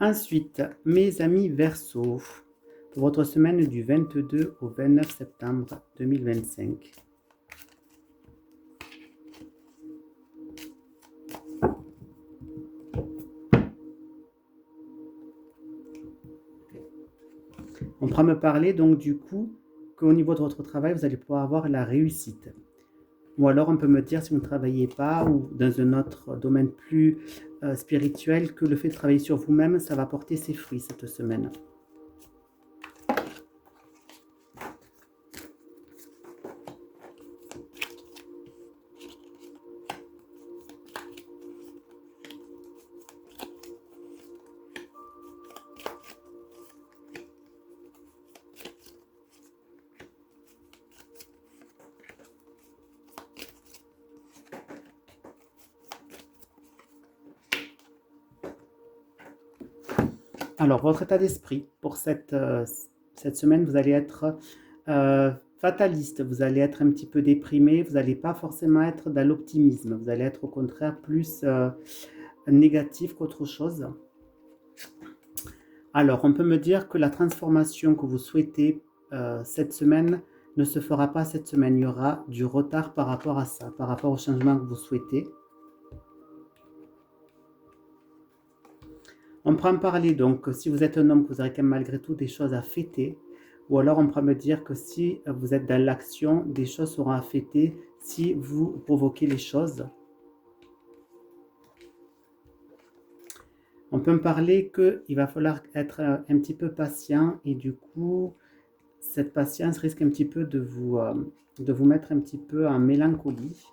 Ensuite, mes amis Verseau, pour votre semaine du 22 au 29 septembre 2025. On pourra me parler donc du coup qu'au niveau de votre travail, vous allez pouvoir avoir la réussite. Ou alors on peut me dire si vous ne travaillez pas ou dans un autre domaine plus spirituel que le fait de travailler sur vous-même, ça va porter ses fruits cette semaine. Alors, votre état d'esprit pour cette semaine, vous allez être fataliste, vous allez être un petit peu déprimé, vous n'allez pas forcément être dans l'optimisme, vous allez être au contraire plus négatif qu'autre chose. Alors, on peut me dire que la transformation que vous souhaitez cette semaine ne se fera pas cette semaine. Il y aura du retard par rapport à ça, par rapport au changement que vous souhaitez. On pourra me parler donc, si vous êtes un homme, que vous aurez quand même malgré tout des choses à fêter, ou alors on pourra me dire que si vous êtes dans l'action, des choses seront à fêter si vous provoquez les choses. On peut me parler qu'il va falloir être un petit peu patient et du coup, cette patience risque un petit peu de vous mettre un petit peu en mélancolie.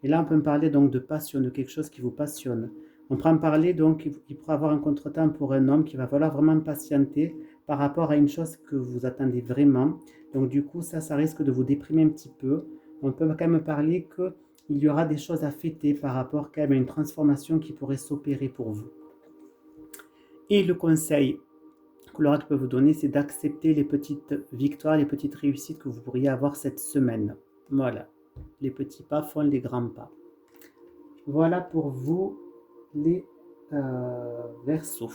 Et là, on peut me parler donc de passion, de quelque chose qui vous passionne. On peut en parler donc, il pourra avoir un contretemps pour un homme qu'il va falloir vraiment patienter par rapport à une chose que vous attendez vraiment. Donc du coup, ça risque de vous déprimer un petit peu. On peut quand même parler qu'il y aura des choses à fêter par rapport quand même à une transformation qui pourrait s'opérer pour vous. Et le conseil que l'oracle peut vous donner, c'est d'accepter les petites victoires, les petites réussites que vous pourriez avoir cette semaine. Voilà, les petits pas font les grands pas. Voilà pour vous les Verseaux.